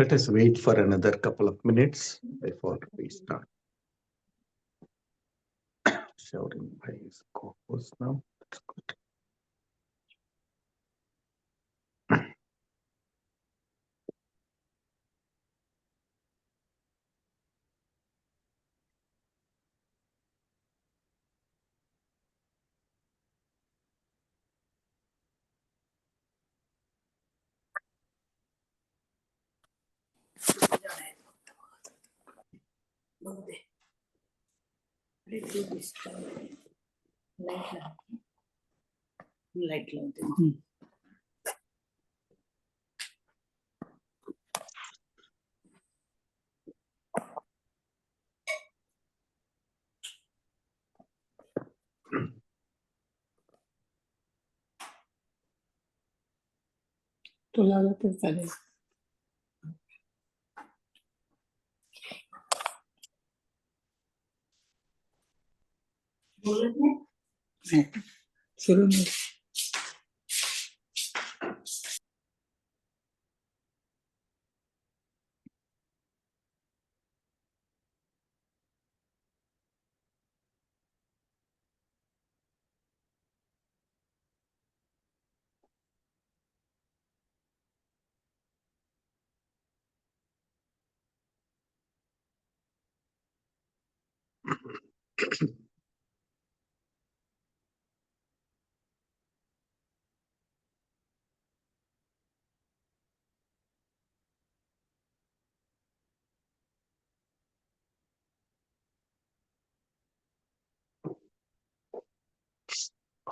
Let us wait for another couple of minutes before we start. Shouting by his co-host now. That's good. तुला तर चालेल. सुरू नाही.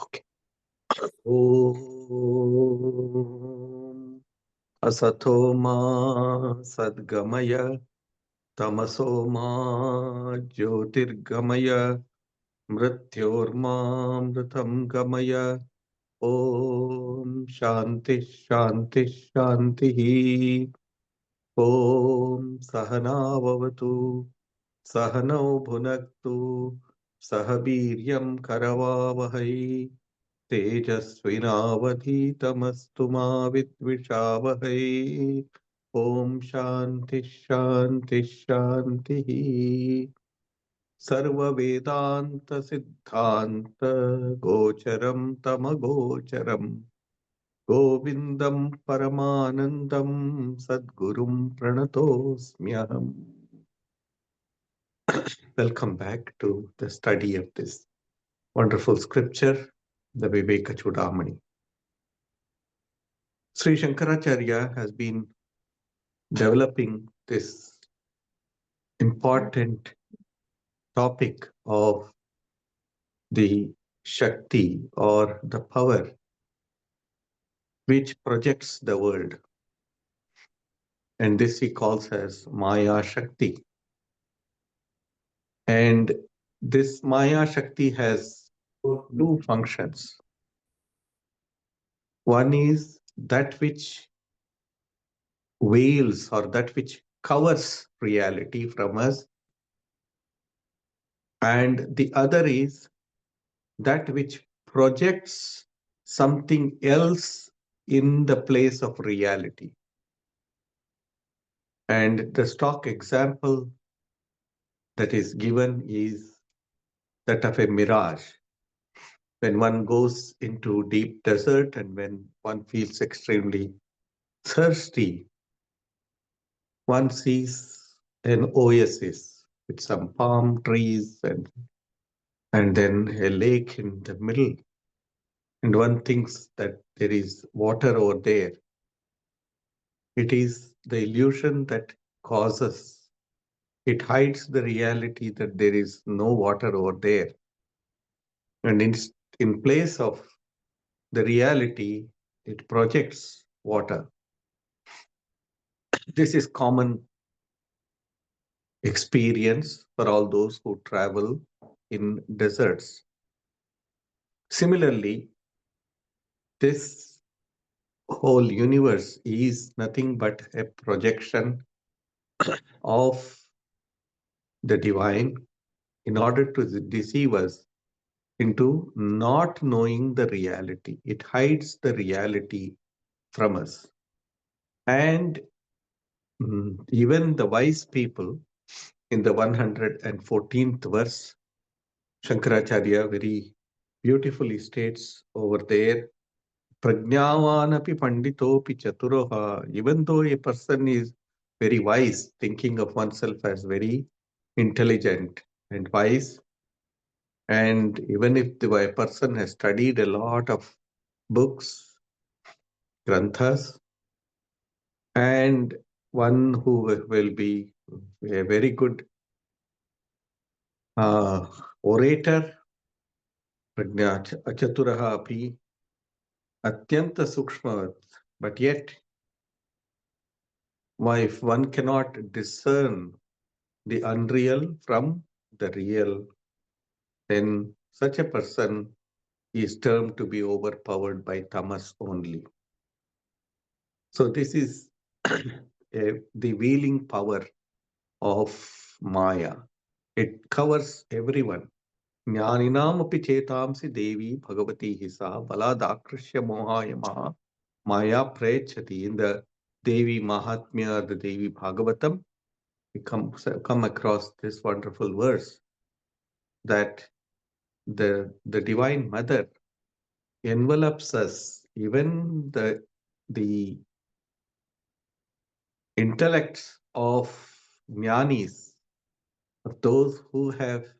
Okay. Om Asato Ma Sadgamaya Tamaso Ma Jyotirgamaya Mrityorma Mritam Gamaya Om Shanti Shanti Shanti Om Sahana Vavatu Sahano Bhunaktu Sahabhiryam Karavavahai तेजस्विनावधीतमस्तु मा विद्विषावहै ॐ शान्ति शान्ति शान्तिः सर्ववेदान्त सिद्धान्त गोचरं तमगोचरं गोविन्दं परमानन्दं सद्गुरुं प्रणतोऽस्म्यहम्. Welcome back to the study of this wonderful scripture, the Vivekacudamani. Sri Shankaracharya has been developing this important topic of the Shakti or the power which projects the world. And this he calls as Maya Shakti. And this Maya Shakti has two functions. One is that which veils or that which covers reality from us. And the other is that which projects something else in the place of reality. And the stock example that is given is that of a mirage. When one goes into deep desert and when one feels extremely thirsty, one sees an oasis with some palm trees and then a lake in the middle. And one thinks that there is water over there. It is the illusion that causes, it hides the reality that there is no water over there. And in place of the reality, it projects water. This is common experience for all those who travel in deserts. Similarly, this whole universe is nothing but a projection of the divine in order to deceive us into not knowing the reality. It hides the reality from us. And Even the wise people in the 114th verse, Shankaracharya very beautifully states over there, Prajnavanapi panditopi chaturoha. Even though a person is very wise, thinking of oneself as very intelligent and wise, and even if the person has studied a lot of books, granthas, and one who will be a very good orator, prajna achaturaha api atyanta sukshma, but yet if one cannot discern the unreal from the real, then such a person is termed to be overpowered by tamas only. So this is the wheeling power of Maya. It covers everyone. Jnaninaamapi chetamsi devi bhagavati hisa baladakrishya mohaya maya prechati. In the Devi Mahatmya, the Devi Bhagavatam, we come across this wonderful verse that the Divine Mother envelops us, even the intellects of jnanis, of those who have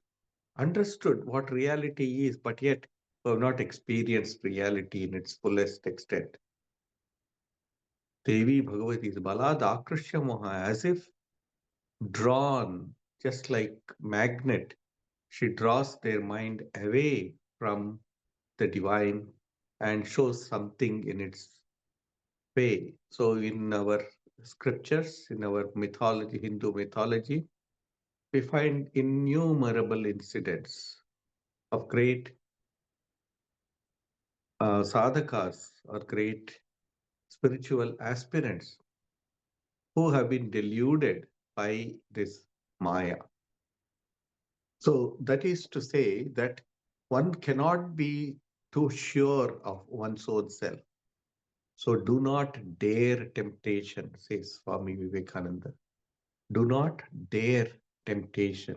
understood what reality is, but yet who have not experienced reality in its fullest extent. Devi Bhagavati is balad akrishya moha, as if drawn, just like magnet. She draws their mind away from the divine and shows something in its way. So in our scriptures, in our mythology, Hindu mythology, we find innumerable incidents of great sadhakas or great spiritual aspirants who have been deluded by this Maya. So that is to say that one cannot be too sure of one's own self. So do not dare temptation, says Swami Vivekananda. Do not dare temptation.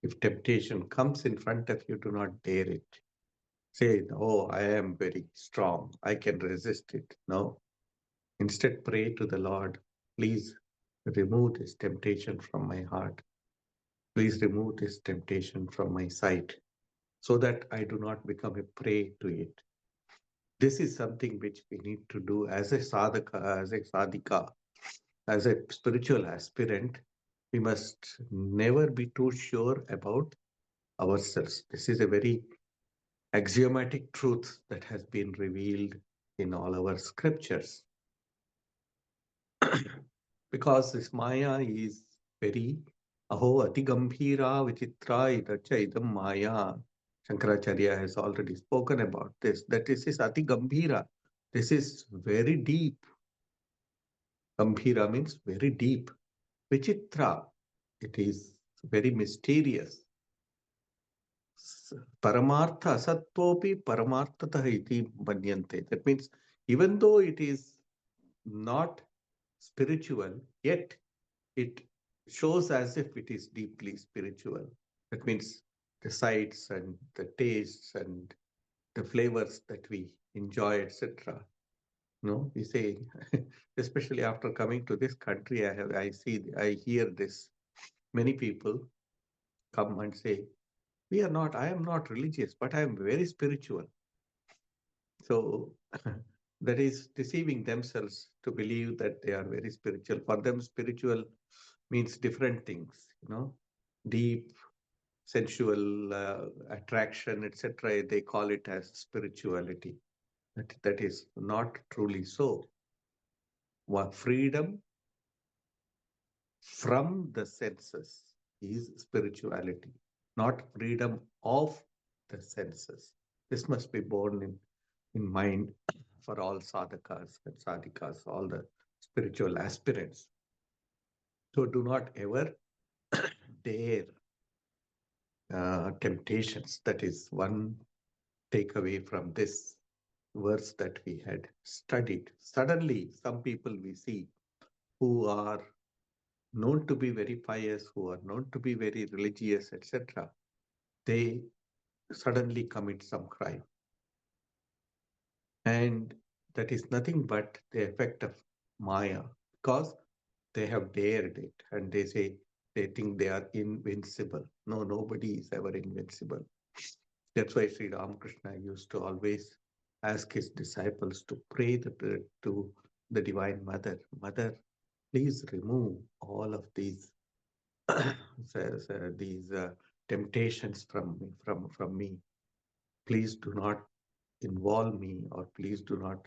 If temptation comes in front of you, do not dare it. Say, oh, I am very strong. I can resist it. No. Instead, pray to the Lord, please remove this temptation from my heart. Please remove this temptation from my sight so that I do not become a prey to it. This is something which we need to do as a sadhaka, as a sadhika, as a spiritual aspirant. We must never be too sure about ourselves. This is a very axiomatic truth that has been revealed in all our scriptures. Because this Maya is very aho ati gambhira vichitra idacha idam Maya. Shankaracharya has already spoken about this, that this is ati gambhira. This is very deep. Gambhira means very deep. Vichitra, it is very mysterious. Paramartha asatvopi paramarthatah iti manyante. That means even though it is not spiritual, yet it shows as if it is deeply spiritual. That means the sights and the tastes and the flavors that we enjoy, etc. No, we say, especially after coming to this country, I hear this. Many people come and say, I am not religious, but I am very spiritual. So that is deceiving themselves to believe that they are very spiritual. For them, spiritual means different things, deep sensual attraction, etc. They call it as spirituality. That is not truly so. Freedom from the senses is spirituality, not freedom of the senses. This must be borne in mind for all sadhakas and sadhikas, all the spiritual aspirants. So do not ever dare temptations. That is one takeaway from this verse that we had studied. Suddenly, some people we see who are known to be very pious, who are known to be very religious, etc., they suddenly commit some crime. And that is nothing but the effect of Maya, because they have dared it and they say they think they are invincible. No, nobody is ever invincible. That's why Sri Ramakrishna used to always ask his disciples to pray to the Divine Mother, Mother, please remove all of these these temptations from me. Please do not involve me, or please do not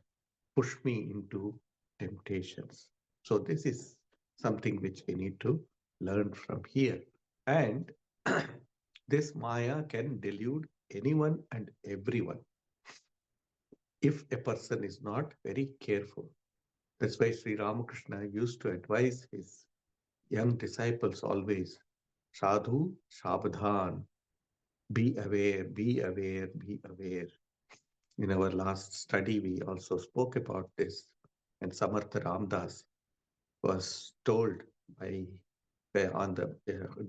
push me into temptations. So this is something which we need to learn from here. And this Maya can delude anyone and everyone if a person is not very careful. That's why Sri Ramakrishna used to advise his young disciples always, Sadhu, Sabdhan, be aware, be aware, be aware. In our last study, we also spoke about this. And Samartha Ramdas was told by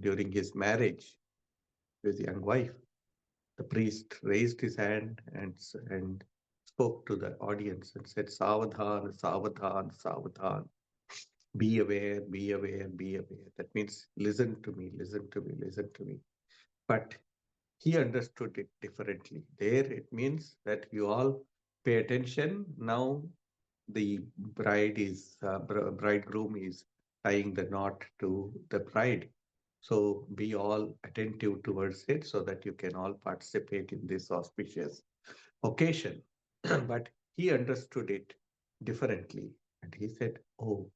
during his marriage with his young wife, the priest raised his hand and spoke to the audience and said, Savadhan, Savadhan, Savadhan. Be aware, be aware, be aware. That means listen to me, listen to me, listen to me. But he understood it differently. There it means that you all pay attention. Now the bridegroom is tying the knot to the bride. So be all attentive towards it so that you can all participate in this auspicious occasion. But he understood it differently. And he said, oh,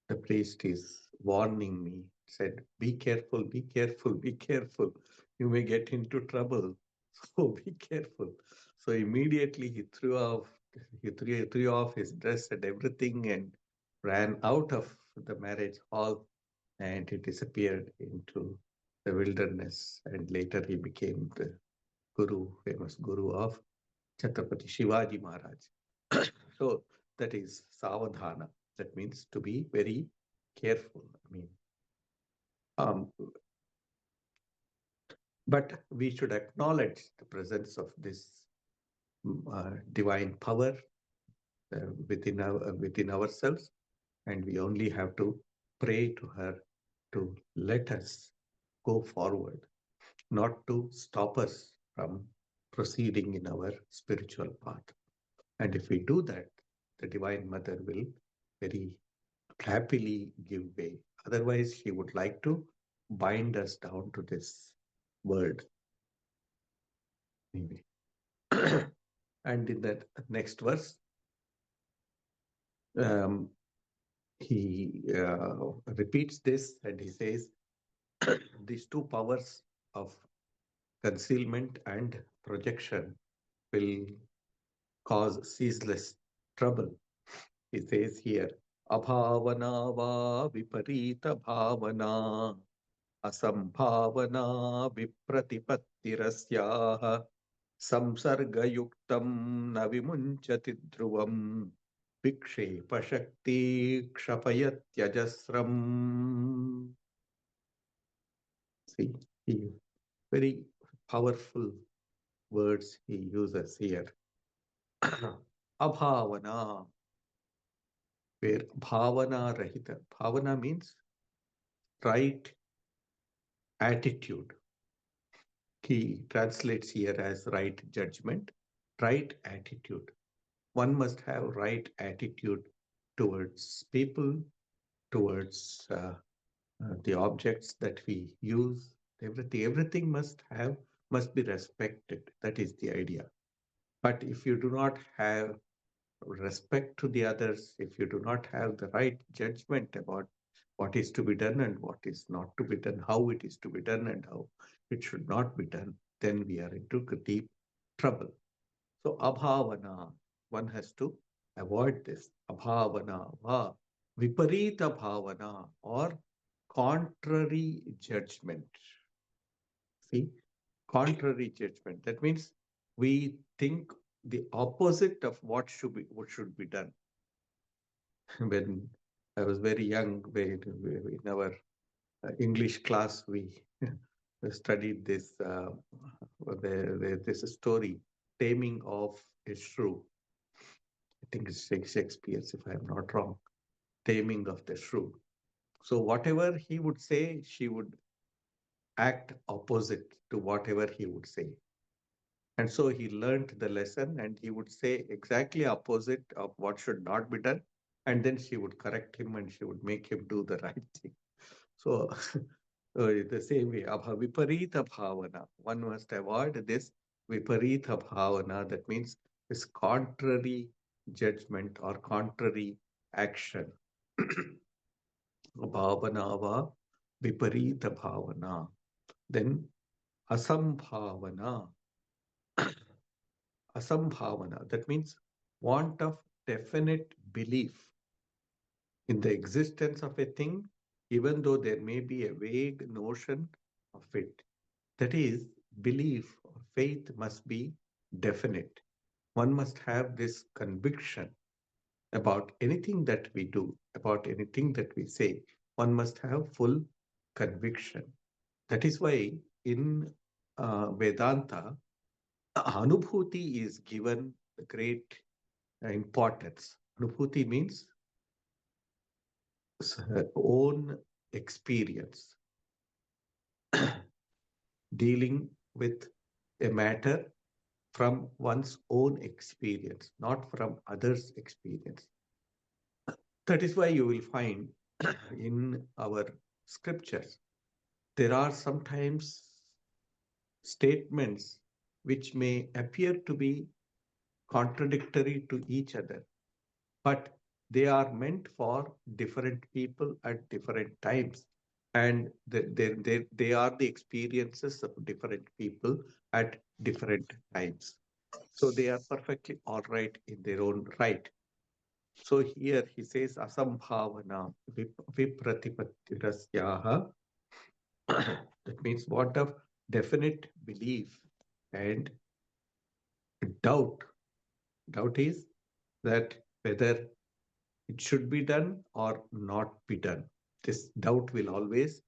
the priest is warning me, said, be careful, be careful, be careful. You may get into trouble. So be careful. So immediately he threw off his dress and everything and ran out of the marriage hall, and he disappeared into the wilderness. And later he became the guru, famous guru of Chhatrapati Shivaji Maharaj. So that is savadhana. That means to be very careful. I mean, um, but we should acknowledge the presence of this divine power within ourselves, and we only have to pray to her to let us go forward, not to stop us from proceeding in our spiritual path. And if we do that, the Divine Mother will very happily give way. Otherwise, she would like to bind us down to this world. Anyway. And in that next verse, um, he repeats this and he says, these two powers of concealment and projection will cause ceaseless trouble. He says here, abhavana va viparita bhavana asambhavana vipratipatirasyaha samsargayuktam na vimunchati dhruvam vikshepashakti kshapayatyajasram. See, he very powerful words he uses here. Abhavana, where bhavana rahita. Bhavana means right attitude. He translates here as right judgment, right attitude. One must have right attitude towards people, towards the objects that we use. Everything must be respected. That is the idea. But if you do not have respect to the others, if you do not have the right judgment about what is to be done and what is not to be done, how it is to be done and how it should not be done, then we are into deep trouble. So abhavana, one has to avoid this. Abhavana, va, viparita bhavana, or contrary judgment. See, contrary judgment. That means we think the opposite of what should be done. When I was very young in our English class. We studied this. There's a story, Taming of a Shrew. I think it's Shakespeare's, if I'm not wrong. Taming of the Shrew. So whatever he would say, she would act opposite to whatever he would say. And so he learned the lesson and he would say exactly opposite of what should not be done. And then she would correct him and she would make him do the right thing. So, the same way, viparita bhavana. One must avoid this viparita bhavana. That means this contrary judgment or contrary action. Bhavana va viparita bhavana. Then asambhavana. Asambhavana. That means want of definite belief in the existence of a thing, even though there may be a vague notion of it. That is, belief or faith must be definite. One must have this conviction about anything that we do, about anything that we say. One must have full conviction. That is why in Vedanta, Anubhuti is given great importance. Anubhuti means own experience, dealing with a matter from one's own experience, not from others' experience. That is why you will find in our scriptures, there are sometimes statements which may appear to be contradictory to each other, but they are meant for different people at different times. And they are the experiences of different people at different times. So they are perfectly all right in their own right. So here he says asambhavana vipratipattirasyaha. That means what of definite belief and doubt. Doubt is that whether it should be done or not be done. This doubt will always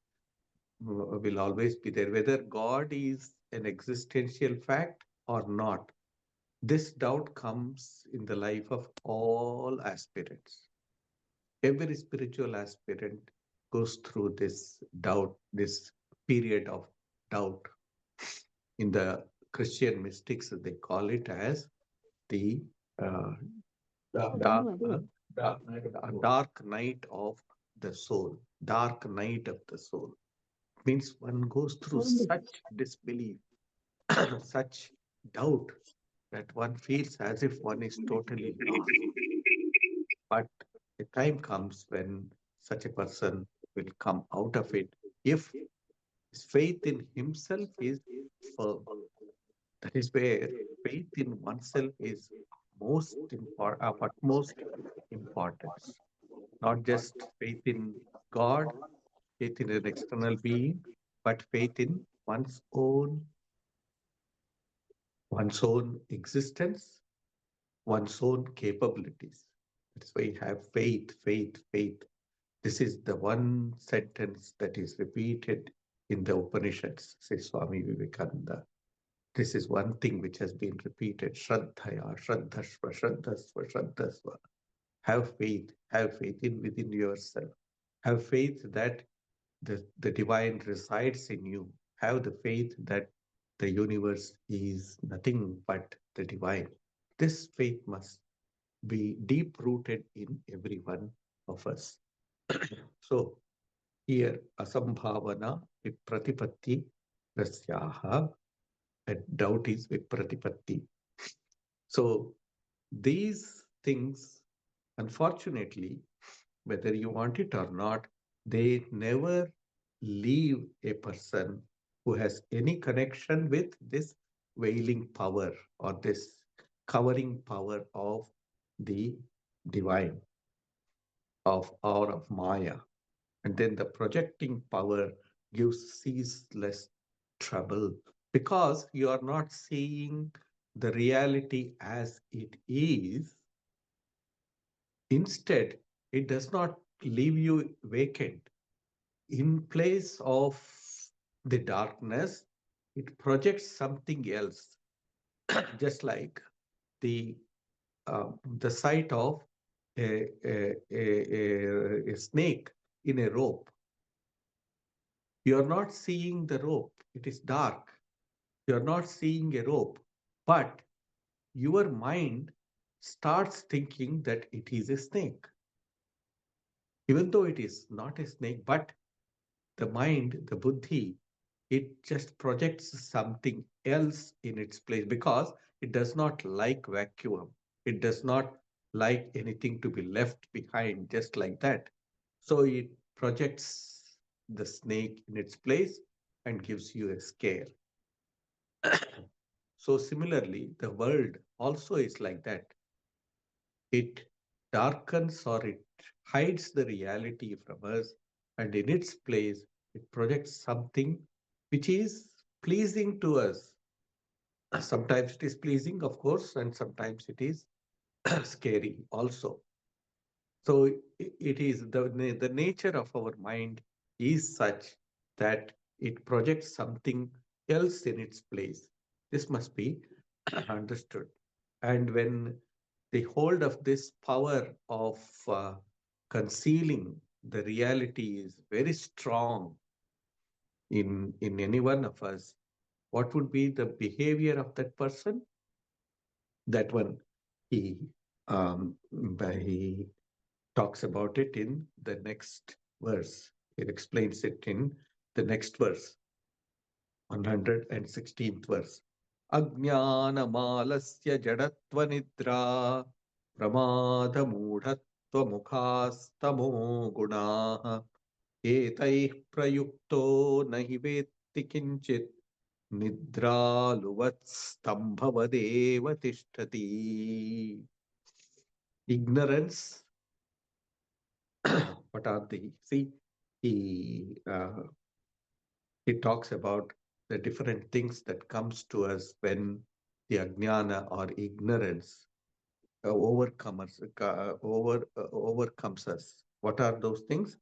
be there, whether God is an existential fact or not. This doubt comes in the life of all aspirants. Every spiritual aspirant goes through this doubt, this period of doubt. In the Christian mystics, they call it as the uh, dark, dark night of the soul. Dark night of the soul means one goes through such disbelief, such doubt that one feels as if one is totally lost. But a time comes when such a person will come out of it if his faith in himself is firm. That is where faith in oneself is most important, of utmost importance. Not just faith in God, faith in an external being, but faith in one's own existence, one's own capabilities. That's why you have faith, faith, faith. This is the one sentence that is repeated in the Upanishads, says Swami Vivekananda. This is one thing which has been repeated. Shraddhaya, Shraddhasva, Shraddhasva, Shraddhasva. Have faith in within yourself. Have faith that the divine resides in you. Have the faith that the universe is nothing but the divine. This faith must be deep rooted in every one of us. So here, asambhavana vipratipatti rasyaha, and doubt is vipratipatti. So these things, unfortunately, whether you want it or not, they never leave a person who has any connection with this veiling power or this covering power of the divine, of or of Maya. And then the projecting power gives ceaseless trouble because you are not seeing the reality as it is. Instead, it does not leave you vacant. In place of the darkness, it projects something else, just like the the sight of a snake in a rope. You are not seeing the rope, it is dark. You are not seeing a rope, but your mind starts thinking that it is a snake, even though it is not a snake. But the mind, the buddhi, it just projects something else in its place because it does not like vacuum. It does not like anything to be left behind just like that. So it projects the snake in its place and gives you a scare. So similarly, the world also is like that. It darkens or it hides the reality from us, and in its place, it projects something which is pleasing to us. Sometimes it is pleasing, of course, and sometimes it is scary also. So it is the nature of our mind is such that it projects something else in its place. This must be understood. And when the hold of this power of concealing the reality is very strong in any one of us, what would be the behavior of that person? That one, he he talks about it in the next verse. He explains it in the next verse, 116th verse. Ajnanamalasya jadatva प्रमादमूढत्वमुखास्तमो गुणाः एतैः प्रयुक्तो न हि वेत्ति किञ्चित् निद्रालुवत्स्तम्भवदेव तिष्ठति. Ignorance, what are the, see, he, uh, he talks about the different things that comes to us when the ajnana or ignorance overcomes us. What are those things?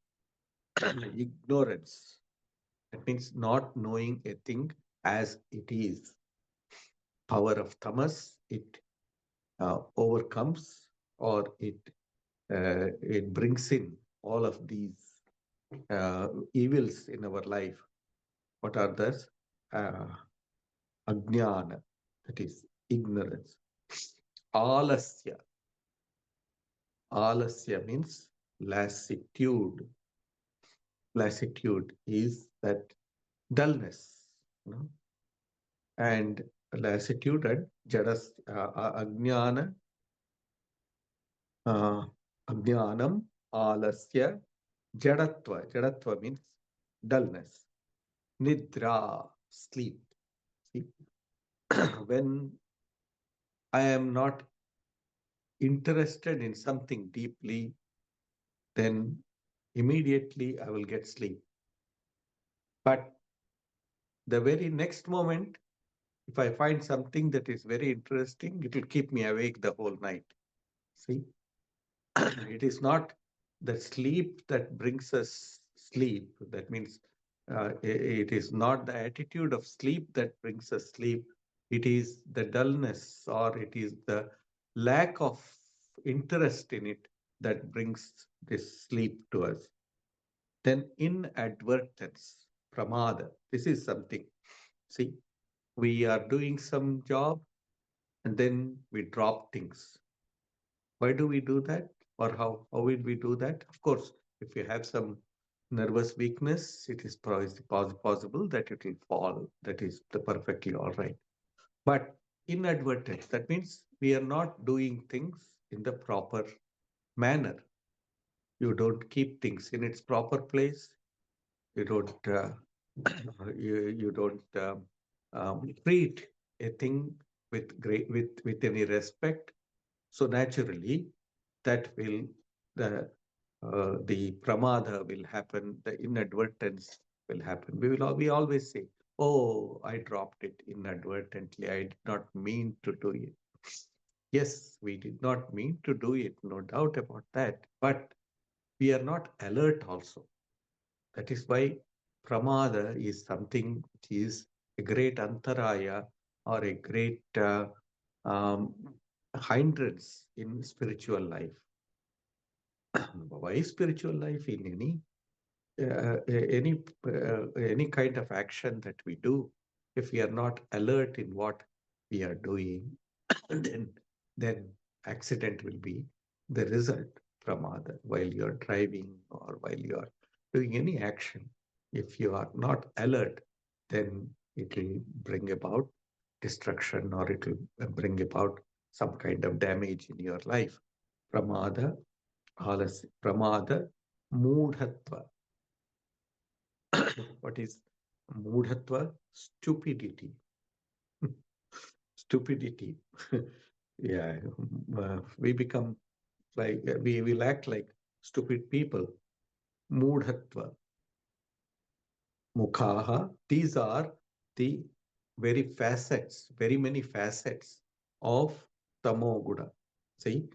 Ignorance. That means not knowing a thing as it is. Power of tamas, it overcomes or it brings in all of these evils in our life. What are those? Uh, Ajnana, that is ignorance. Alasya. Alasya means lassitude. Lassitude is that dullness, you know, and lassitude and jadas, ajnana, uh, ajnanam, alasya, jadatva. Jadatva means dullness. Nidra, sleep. Sleep. When I am not interested in something deeply, then immediately I will get sleep. But the very next moment, if I find something that is very interesting, it will keep me awake the whole night. See, it is not the sleep that brings us sleep. That means it is not the attitude of sleep that brings us sleep. It is the dullness or it is the lack of interest in it that brings this sleep to us. Then inadvertence, pramada. This is something. See, we are doing some job and then we drop things. Why do we do that? Or how will we do that? Of course, if you have some nervous weakness, it is possible that it will fall. That is perfectly all right. But inadvertent, that means we are not doing things in the proper manner. You don't keep things in its proper place. You don't you don't treat a thing with great with any respect. So naturally, that will the pramada will happen, the inadvertence will happen. We always say, "Oh, I dropped it inadvertently. I did not mean to do it." Yes, we did not mean to do it, no doubt about that. But we are not alert also. That is why pramada is something which is a great antaraya or a great um, hindrance in spiritual life. Why spiritual life? In any kind of action that we do, if we are not alert in what we are doing, then then accident will be the result from other while you are driving or while you are doing any action. If you are not alert, then it will bring about destruction or it will bring about some kind of damage in your life. Pramada, pramada, moodhatva. What is moodhatva? Stupidity. Stupidity. Yeah, we become like we will act like stupid people. Moodhatva, mukhaha. These are the very many facets of tamoguda. See,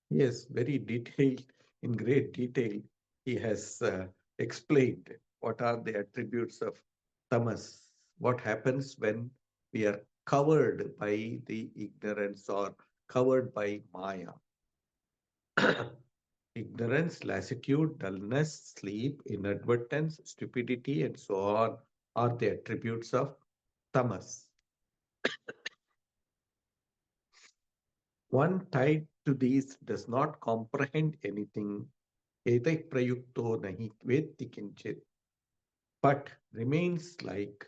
yes, very detailed, in great detail, he has explained what are the attributes of tamas. What happens when we are covered by the ignorance or covered by maya. Ignorance, lassitude, dullness, sleep, inadvertence, stupidity, and so on are the attributes of tamas. One tied to these does not comprehend anything, etai prayukto nahi vetti kinchit, but remains like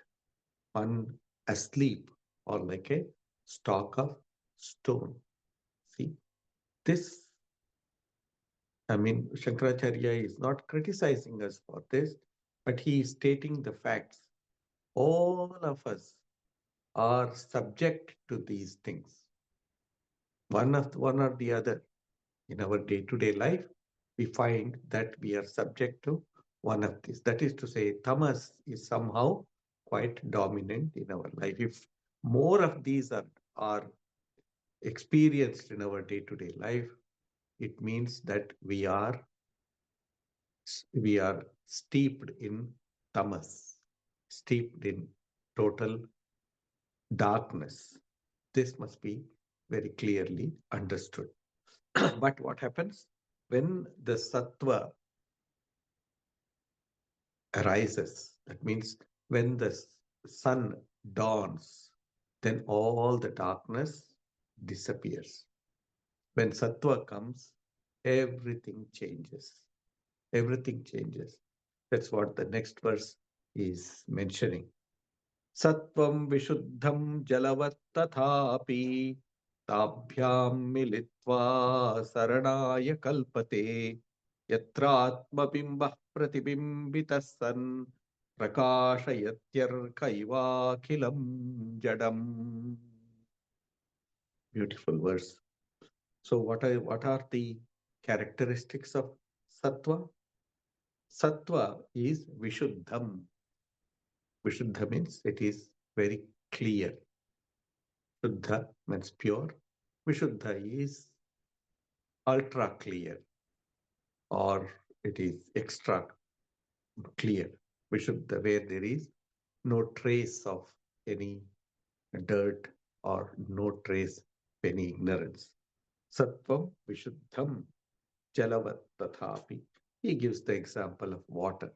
one asleep or like a stalk of stone. See, this, I mean, Shankaracharya is not criticizing us for this, but he is stating the facts. All of us are subject to these things, one or the other. In our day-to-day life, we find that we are subject to one of these. That is to say, tamas is somehow quite dominant in our life. If more of these are experienced in our day-to-day life, it means that we are steeped in tamas, steeped in total darkness. This must be very clearly understood. But what happens when the sattva arises? That means when the sun dawns, then all the darkness disappears. When sattva comes, everything changes. Everything changes. That's what the next verse is mentioning. Sattvam vishuddham jalavat tathapi ताभ्यां मिलित्वा शरणाय कल्पते यत्रात्मबिम्बः प्रतिबिम्बितः सन् प्रकाशयत्यर्कैवाखिलं जडम्. Beautiful verse. So what are the characteristics of sattva? Sattva is vishuddham. Vishuddha means it is very clear. Shuddha means pure. Vishuddha is ultra clear or it is extra clear. Vishuddha, where there is no trace of any dirt or no trace of any ignorance. Sattvam Vishuddham Jalavat Tathapi. He gives the example of water.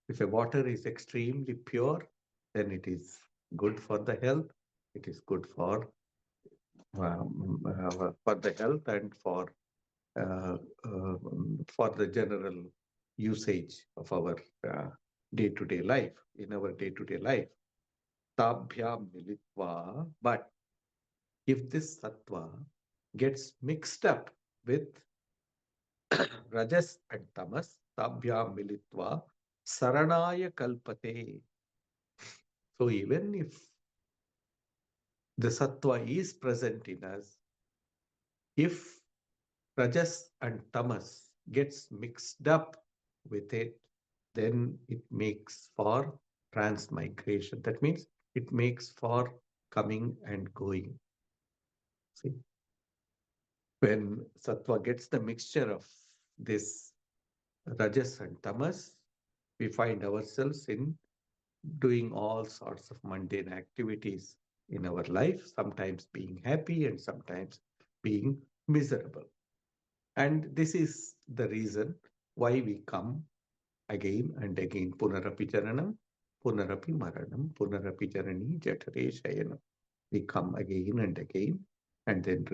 If a water is extremely pure, then it is good for the health. It is good for the health and uh, for the general usage of our day-to-day life, in our day-to-day life. Tabhyam militva, but if this sattva gets mixed up with rajas and tamas, tabhyam militva, saranaya kalpate. So even if the sattva is present in us, if rajas and tamas gets mixed up with it, then it makes for transmigration. That means it makes for coming and going. See, when sattva gets the mixture of this rajas and tamas, we find ourselves in doing all sorts of mundane activities in our life, sometimes being happy and sometimes being miserable. And this is the reason why we come again and again. Punarapi Jaranam, Punarapi Maranam, Punarapi Jarani, Jatare Shayanam. We come again and again and then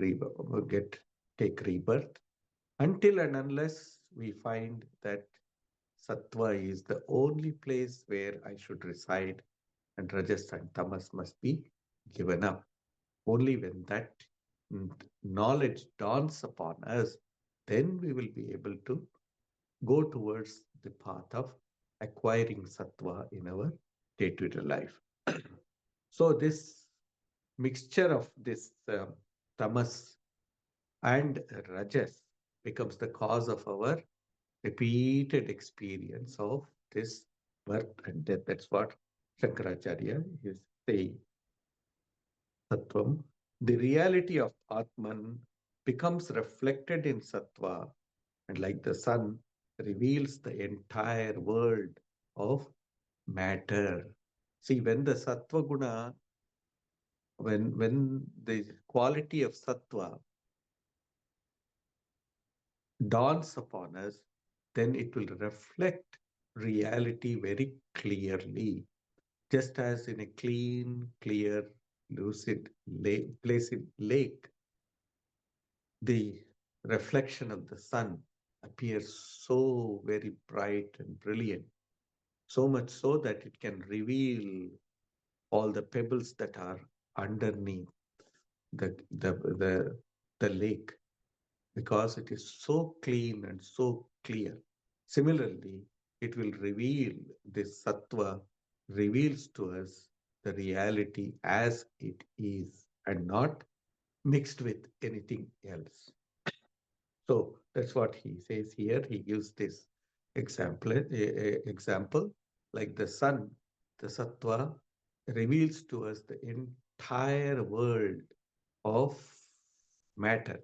take rebirth until and unless we find that Sattva is the only place where I should reside and Rajas and Tamas must be given up. Only when that knowledge dawns upon us, then we will be able to go towards the path of acquiring Sattva in our day-to-day life. So this mixture of this Tamas and Rajas becomes the cause of our repeated experience of this birth and death. That's what Shankaracharya is saying. Sattvam, the reality of Atman becomes reflected in Sattva and like the sun reveals the entire world of matter. See, when the Sattva Guna, when the quality of Sattva dawns upon us, then it will reflect reality very clearly. Just as in a clean, clear, lucid placid lake, the reflection of the sun appears so very bright and brilliant, so much so that it can reveal all the pebbles that are underneath the, the, the, the lake because it is so clean and so clear. Similarly, it will reveal this sattva, reveals to us the reality as it is and not mixed with anything else. So that's what he says here. He gives this example like the sun, the sattva reveals to us the entire world of matter.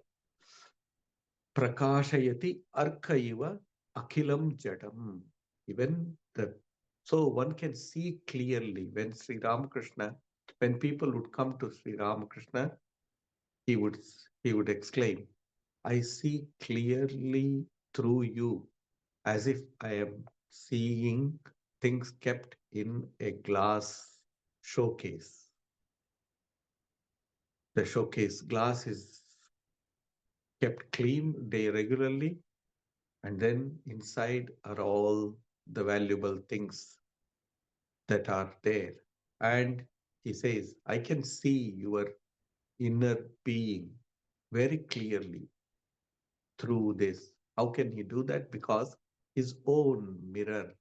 Prakashayati arkaiva akhilam jadam. Even the so one can see clearly when Sri Ramakrishna, when people would come to Sri Ramakrishna, he would he would exclaim, I see clearly through you as if I am seeing things kept in a glass showcase. The showcase glass is kept clean day regularly, and then inside are all the valuable things that are there. And he says, I can see your inner being very clearly through this. How can he do that? Because his own mirror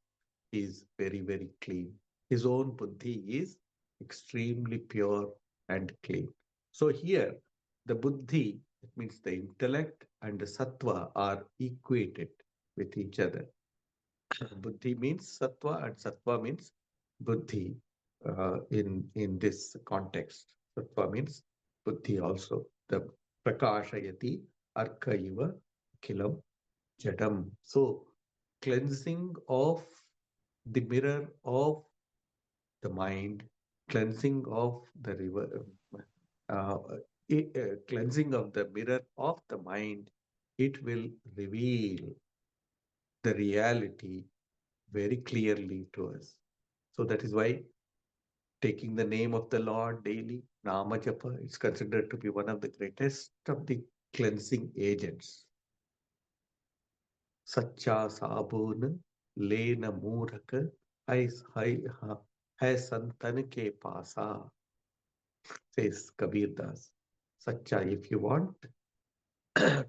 is very, very clean. His own buddhi is extremely pure and clean. So here, the buddhi, it means the intellect and the sattva are equated with each other. Buddhi means sattva and sattva means buddhi in this context. Sattva means buddhi also. The prakashayati arkaiva kilam jadam. So cleansing of the mirror of the mind, cleansing of the river, uh, cleansing of the mirror of the mind, it will reveal the reality very clearly to us. So that is why taking the name of the Lord daily, Nama Japa, is considered to be one of the greatest of the cleansing agents. Sacha sabun le na मूरख hai santan ke pasa, says Kabir Das. Sacha, if you want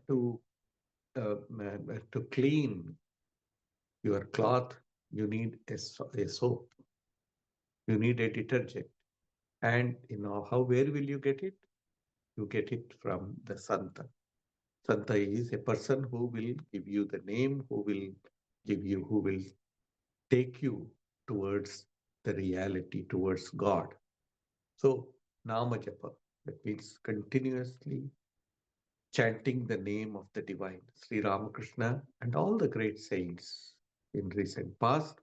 to to clean your cloth, you need a soap, you need a detergent. And you know how, where will you get it? You get it from the Santa. Santa is a person who will give you the name, who will take you towards the reality, towards God. So, Nama Japa, that means continuously chanting the name of the divine, Sri Ramakrishna, and all the great saints in recent past,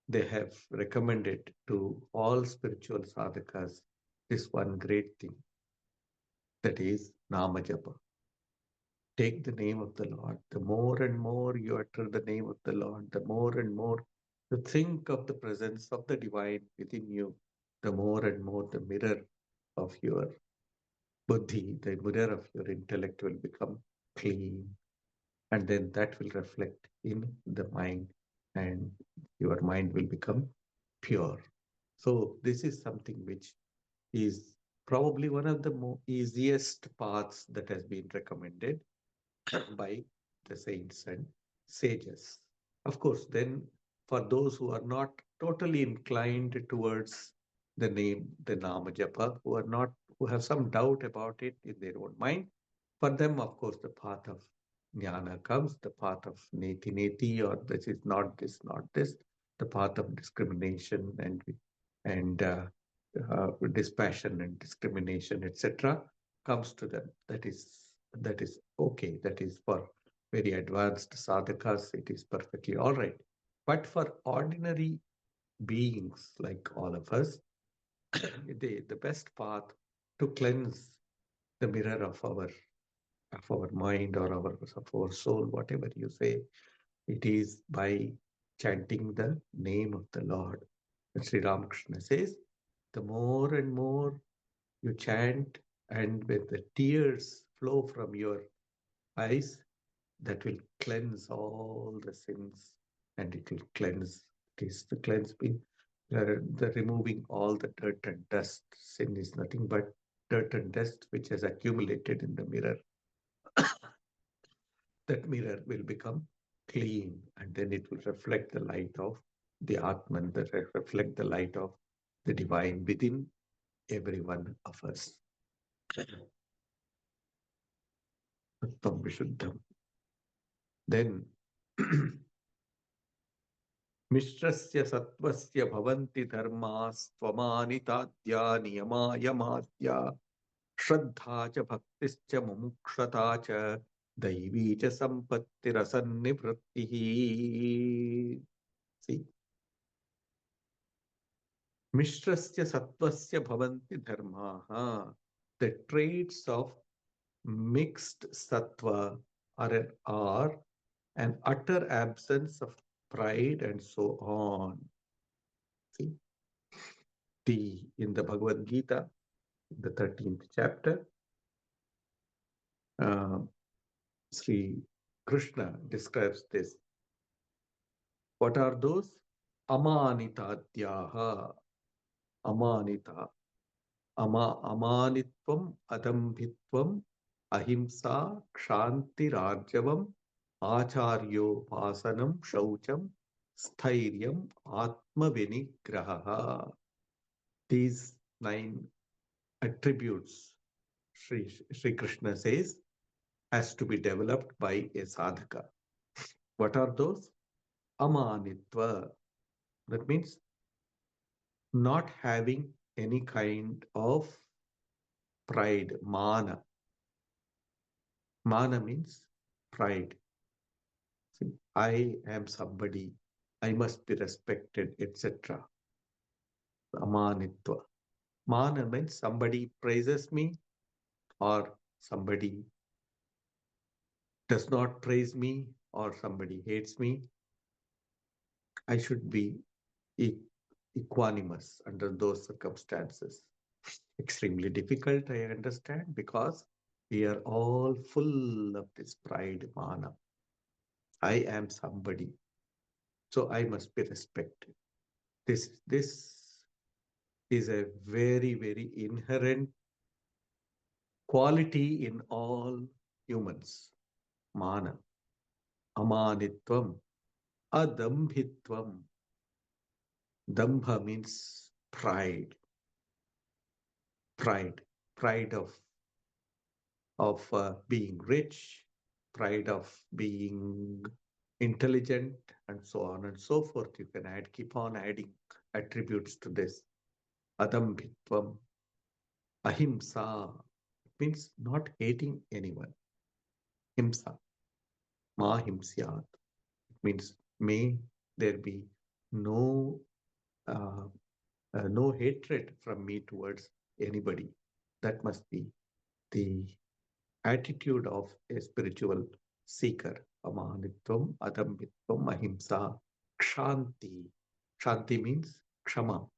they have recommended to all spiritual sadhakas this one great thing, that is Nama Japa. Take the name of the Lord. The more and more you utter the name of the Lord, the more and more you think of the presence of the divine within you, the more and more the mirror of your buddhi, the mirror of your intellect will become clean. And then that will reflect in the mind, and your mind will become pure. So this is something which is probably one of the more easiest paths that has been recommended by the saints and sages. Of course, then for those who are not totally inclined towards the name, the Nama Japa, who have some doubt about it in their own mind, for them, of course, the path of jnana comes, the path of neti neti, or this is not this, not this, the path of discrimination and dispassion and discrimination, etc., comes to them. That is okay. That is for very advanced sadhakas. It is perfectly all right. But for ordinary beings like all of us, the best path to cleanse the mirror of our mind or of our soul, whatever you say, it is by chanting the name of the Lord. And Sri Ramakrishna says, the more and more you chant, and when the tears flow from your eyes, that will cleanse all the sins, and it will cleanse. It is the cleanse being the removing all the dirt and dust. Sin is nothing but dirt and dust which has accumulated in the mirror. That mirror will become clean, and then it will reflect the light of the Atman, that reflect the light of the divine within every one of us. Attam Vishuddham. Then मिश्रस्य सत्वस्य भवन्ति धर्मास्त्वमानिताद्या नियमा यमाद्या श्रद्धा च भक्तिश्च मुमुक्षता च दैवी च सम्पत्तिरसन्निवृत्तिः. See, मिश्रस्य सत्वस्य भवन्ति धर्माः. The traits of mixed sattva are an utter absence of pride and so on. See, in the Bhagavad Gita, the 13th chapter, Sri Krishna describes this. What are those? Amanitadhyaha. Amanita. Amanitvam, adambhitvam, ahimsa, kshantirarjavam, acharyopasanam, shaucham, sthiryam, atmavinigraha. These 9 attributes, Sri Krishna says, has to be developed by a sadhaka. What are those? Amanitva. That means not having any kind of pride, mana. Mana means pride. See, I am somebody, I must be respected, etc. Amanitva. Mana means somebody praises me or somebody does not praise me or somebody hates me. I should be equanimous under those circumstances. Extremely difficult, I understand, because we are all full of this pride, mana. I am somebody, so I must be respected. This is a very, very inherent quality in all humans. Mana, amanitvam, adambhitvam. Dambha means pride, pride of being rich, pride of being intelligent, and so on and so forth. You can keep on adding attributes to this. Adambhitvam, ahimsa, it means not hating anyone. Himsa, ma himsyat. It means may there be no uh, no hatred from me towards anybody. That must be the attitude of a spiritual seeker. Amanitvam, adambitvam, ahimsa, kshanti. Kshanti means kshama.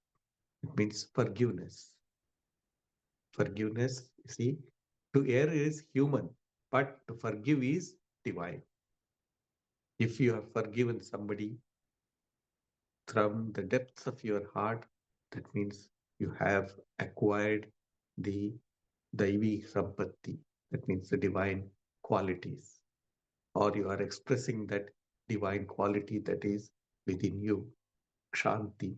It means forgiveness. Forgiveness, you see, to err is human, but to forgive is divine. If you have forgiven somebody from the depths of your heart, that means you have acquired the Daivi Sampatti, that means the divine qualities, or you are expressing that divine quality that is within you. Kshanti,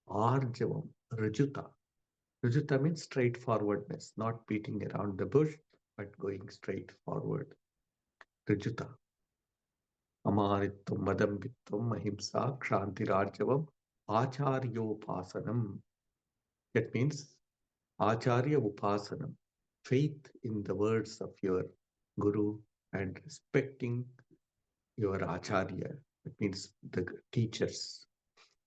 Arjavam, Rajuta. Rajuta means straightforwardness, not beating around the bush, but going straight forward. Rajuta, Amaritvam, Madambitvam, Ahimsa, Kshantirarjavam, Acharyopasanam. That means Acharya Upasanam, faith in the words of your Guru and respecting your Acharya. That means the teachers.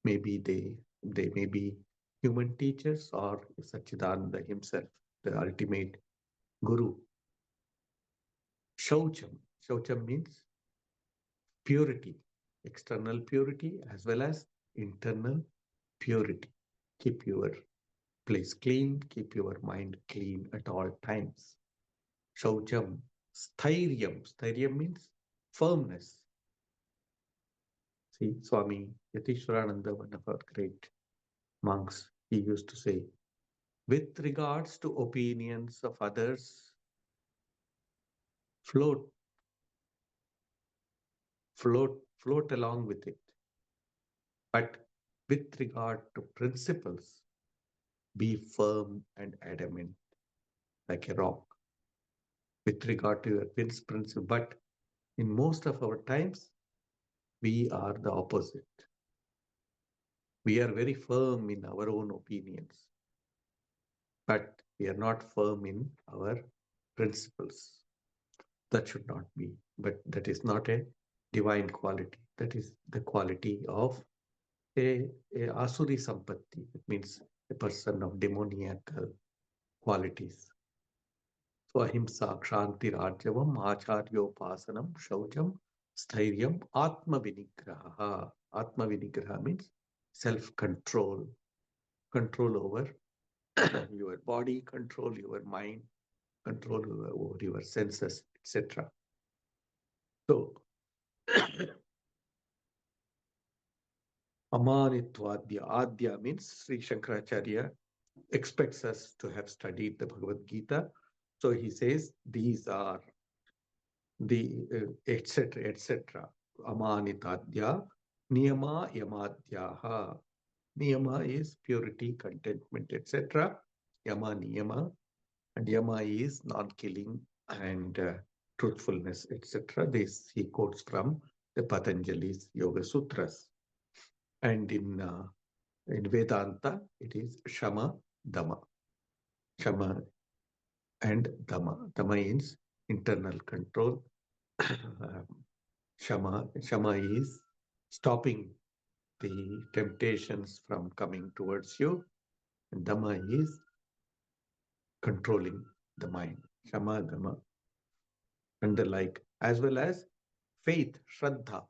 Maybe they may be human teachers or Sachidananda himself, the ultimate Guru. Shaucham. Shaucham means purity, external purity as well as internal purity. Keep your place clean, keep your mind clean at all times. Shaucham, stairyam. Stairyam means firmness. See, Swami Yatishwarananda, one of our great monks, he used to say, with regards to opinions of others, float, float along with it. But with regard to principles, be firm and adamant like a rock. With regard to your principle, but in most of our times, we are the opposite. We are very firm in our own opinions, but we are not firm in our principles. That should not be, but that is not a divine quality. That is the quality of a asuri sampatti. It means a person of demoniacal qualities. So ahimsa, kshanti, rajyavam, acharyopasanam, shaucham, stairyam, atma vinigraha. Atma vinigraha means self-control, control over your body, control your mind, control over your senses, etc. So, Amanitwadya. Adya means Sri Shankaracharya expects us to have studied the Bhagavad Gita. So he says these are the etc. etc. Amanitadya. Niyama yamadhyaha. Niyama is purity, contentment, etc. Yama niyama. And yama is non-killing and truthfulness, etc. This he quotes from the Patanjali's Yoga Sutras. And in Vedanta, it is Shama, Dama. Shama and Dama. Dama is internal control. Shama is stopping the temptations from coming towards you. And Dama is controlling the mind. Shama, Dama, and the like, as well as faith, Shraddha.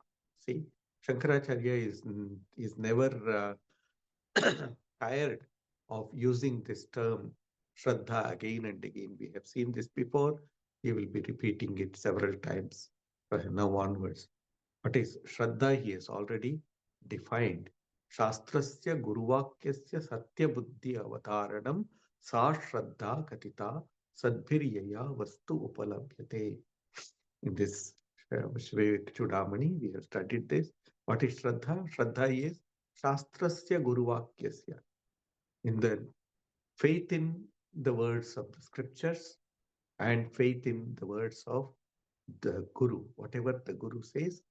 See, Shankaracharya is never tired of using this term Shraddha again and again. We have seen this before. He will be repeating it several times now onwards. What is Shraddha? He has already defined. Shastrasya Guruvakyasya Satya Buddhi Avataranam Sa Shraddha Katita Sadbhiryaya Vastu Upalabhyate. In this Vivekacudamani, we have studied this. What is Shraddha? Shraddha is Shastrasya Guruvakyasya. In the faith in the words of the scriptures and faith in the words of the Guru. Whatever the Guru says,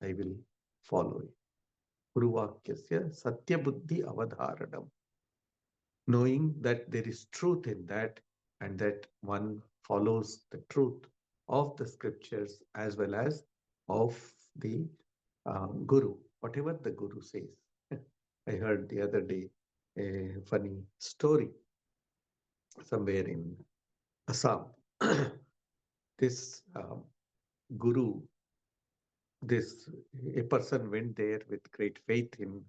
I will follow it. Guruvakyasya Satya Buddhi Avadharanam. Knowing that there is truth in that and that one follows the truth of the scriptures as well as of the guru, whatever the guru says. I heard the other day a funny story somewhere in Assam. This guru, this a person went there with great faith in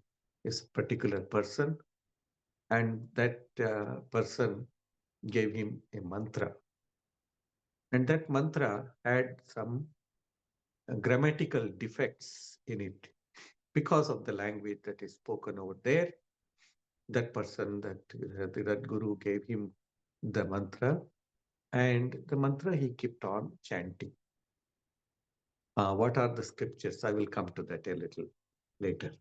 this particular person, and that person gave him a mantra, and that mantra had some grammatical defects in it because of the language that is spoken over there. That person, that guru gave him the mantra, and the mantra he kept on chanting. What are the scriptures? I will come to that a little later.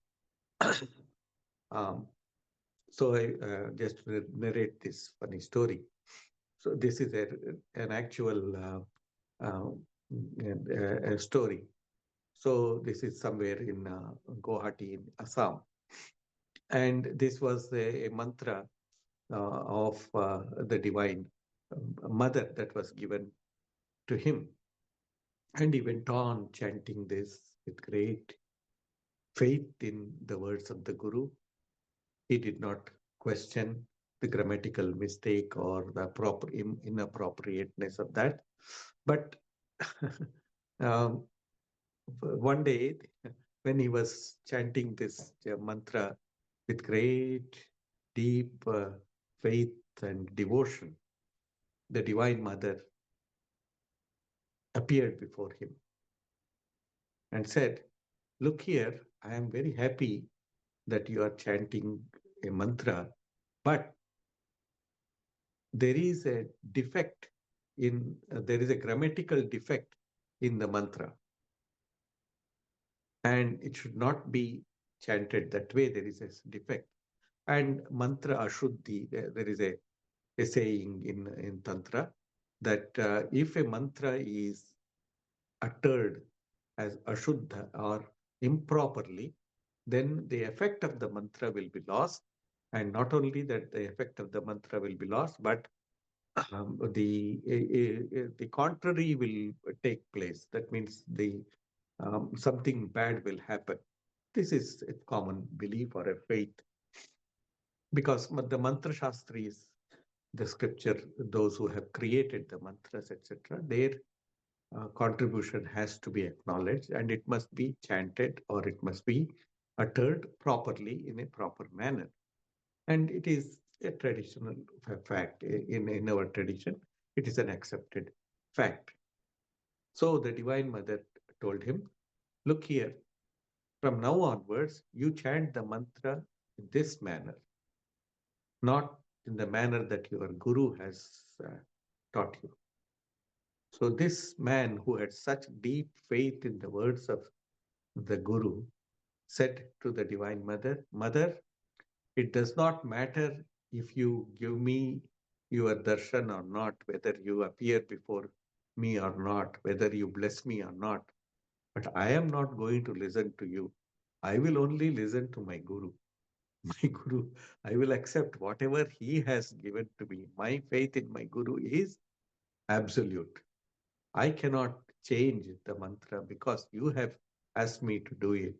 um, so I just narrate this funny story. So this is an actual story. So this is somewhere in Guwahati in Assam. And this was a mantra of the divine mother that was given to him. And he went on chanting this with great faith in the words of the Guru. He did not question the grammatical mistake or the proper inappropriateness of that. But um, one day, when he was chanting this mantra with great, deep faith and devotion, the Divine Mother appeared before him and said, "Look here, I am very happy that you are chanting a mantra, but there is a defect there is a grammatical defect in the mantra, and it should not be chanted that way. There is a defect. And mantra ashuddhi, there is a saying in Tantra that if a mantra is uttered as ashuddha or improperly, then the effect of the mantra will be lost. And not only that the effect of the mantra will be lost, but the contrary will take place. That means the something bad will happen. This is a common belief or a faith, because the mantra shastris, the scripture, those who have created the mantras, etc., their contribution has to be acknowledged, and it must be chanted or it must be uttered properly in a proper manner. And it is a traditional fact in our tradition. It is an accepted fact. So the Divine Mother told him, "Look here, from now onwards, you chant the mantra in this manner, not in the manner that your guru has taught you." So this man who had such deep faith in the words of the guru said to the Divine Mother, "Mother, it does not matter if you give me your darshan or not, whether you appear before me or not, whether you bless me or not, but I am not going to listen to you. I will only listen to my guru." My guru, I will accept whatever he has given to me. My faith in my guru is absolute. I cannot change the mantra because you have asked me to do it.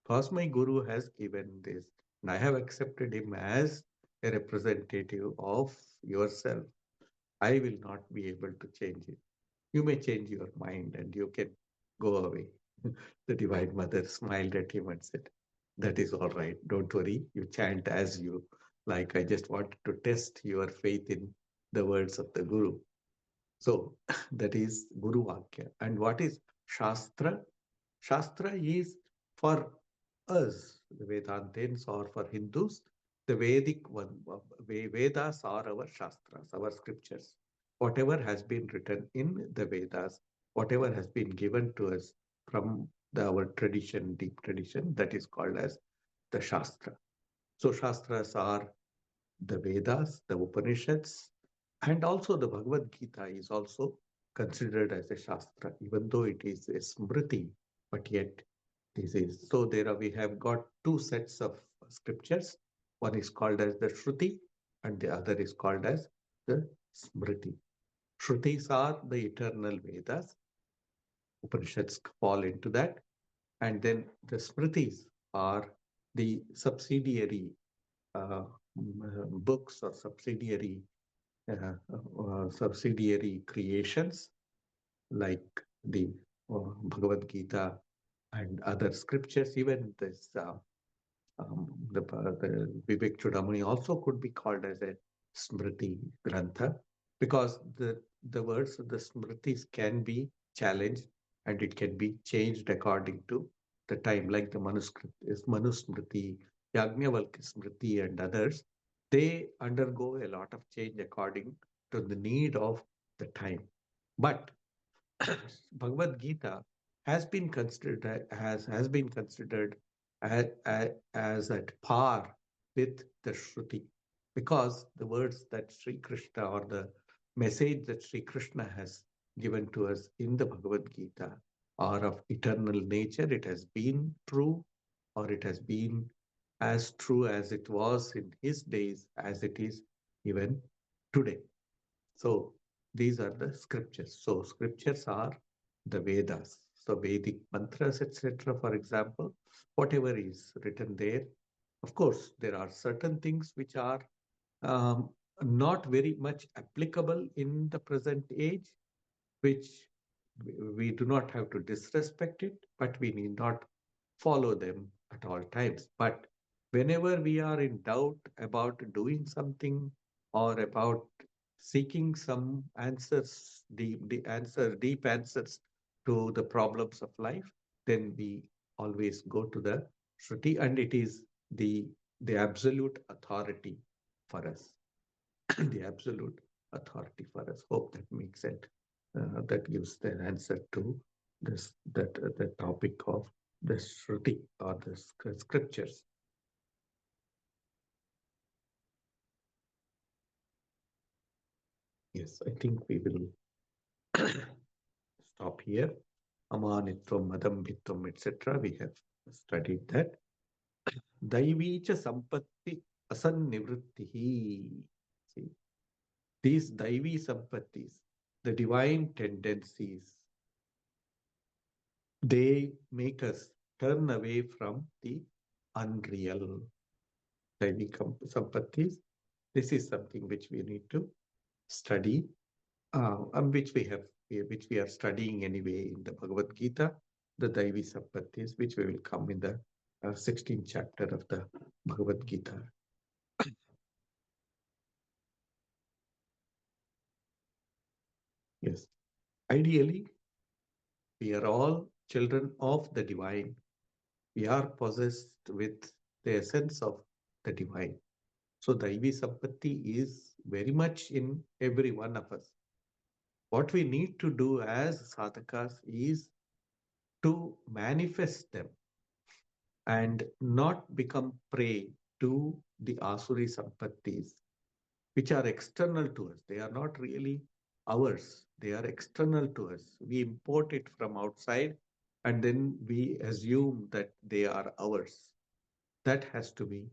Because my guru has given this, and I have accepted him as a representative of yourself. I will not be able to change it. You may change your mind and you can go away. The Divine Mother smiled at him and said, "That is all right. Don't worry. You chant as you like. I just wanted to test your faith in the words of the Guru." So that is Guru Vakya. And what is Shastra? Shastra is for us, the Vedantins, or for Hindus, the Vedic one. Vedas are our Shastras, our scriptures. Whatever has been written in the Vedas, whatever has been given to us from our tradition, deep tradition, that is called as the Shastra. So Shastras are the Vedas, the Upanishads, and also the Bhagavad Gita is also considered as a Shastra, even though it is a Smriti, but yet this is. So we have got two sets of scriptures. One is called as the Shruti and the other is called as the Smriti. Shrutis are the eternal Vedas. Upanishads fall into that. And then the Smritis are the subsidiary books or subsidiary creations like the Bhagavad Gita and other scriptures. Even this the Vivekacudamani also could be called as a Smriti Grantha because the words of the Smritis can be challenged and it can be changed according to the time, like the manuscript is Manusmriti, Yajnavalkya Smriti, and others. They undergo a lot of change according to the need of the time. But Bhagavad Gita has been considered as at par with the Shruti because the words that Sri Krishna or the message that Sri Krishna has given to us in the Bhagavad Gita are of eternal nature. It has been true, or it has been as true as it was in his days as it is even today. So these are the scriptures. So scriptures are the Vedas. So Vedic mantras, etc. For example, whatever is written there. Of course, there are certain things which are um, not very much applicable in the present age, which we do not have to disrespect it, but we need not follow them at all times. But whenever we are in doubt about doing something or about seeking some answers, deep answers to the problems of life, then we always go to the Shruti, and it is the the absolute authority for us. The absolute authority for us. Hope that makes it. That gives the answer to this that the topic of the Shruti or the scriptures. Yes, I think we will stop here. Amanitvam, Madambitvam, etc. We have studied that. Daivicha Sampatti Asannivrittihi. See, these Daivi Sampattis, the divine tendencies, they make us turn away from the unreal. Daivi Sampattis. This is something which we need to study, which which we are studying anyway in the Bhagavad Gita, the Daivi Sampattis, which we will come in the 16th chapter of the Bhagavad Gita. Yes, ideally, we are all children of the divine. We are possessed with the essence of the divine. So Daivi Sampatti is very much in every one of us. What we need to do as sadhakas is to manifest them and not become prey to the Asuri Sampattis, which are external to us. They are not really ours. They are external to us. We import it from outside and then we assume that they are ours. That has to be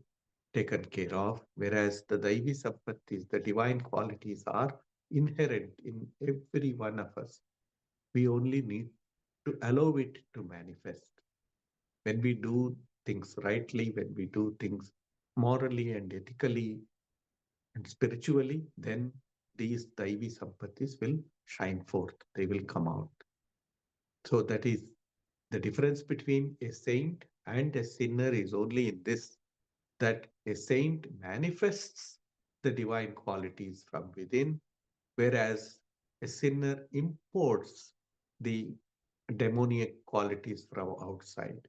taken care of, whereas the Daivi Sampattis, the divine qualities, are inherent in every one of us. We only need to allow it to manifest. When we do things rightly, when we do things morally and ethically and spiritually, then these Daivi Sampattis will shine forth. They will come out. So that is the difference between a saint and a sinner is only in this, that a saint manifests the divine qualities from within, whereas a sinner imports the demoniac qualities from outside.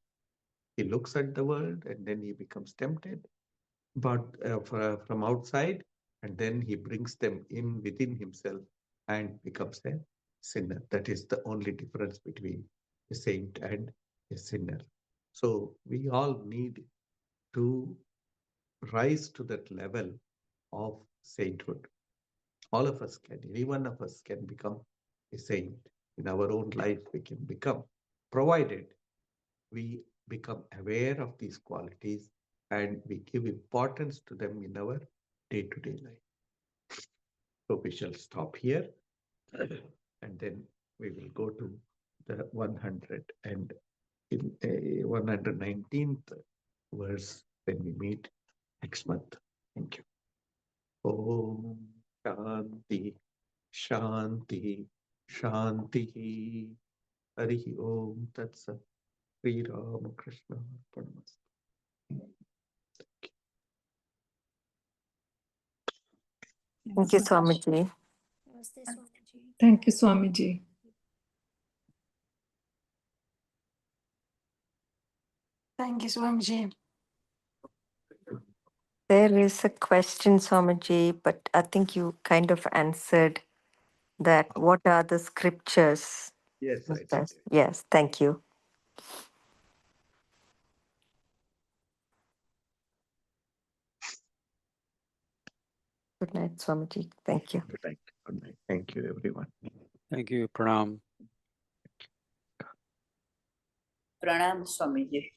He looks at the world and then he becomes tempted, but from outside, and then he brings them in within himself and becomes a sinner. That is the only difference between a saint and a sinner. So we all need to rise to that level of sainthood. All of us can, any one of us can become a saint. In our own life, we can become, provided we become aware of these qualities and we give importance to them in our day-to-day life. So we shall stop here. And then we will go to the 100 and in 119th verse when we meet next month. Thank you. Om Shanti Shanti Shanti Hari Om Tat Sat Sri Ramakrishna Arpanamastu. Thank you, Swamiji. Thank you, Swamiji. Thank you, Swamiji. There is a question, Swamiji, but I think you kind of answered that. What are the scriptures? Yes, I Yes, did. yes, thank you. Good night, Swamiji. Thank you. Good night. Good night. Thank you, everyone. Thank you. Pranam. Pranam Swamiji.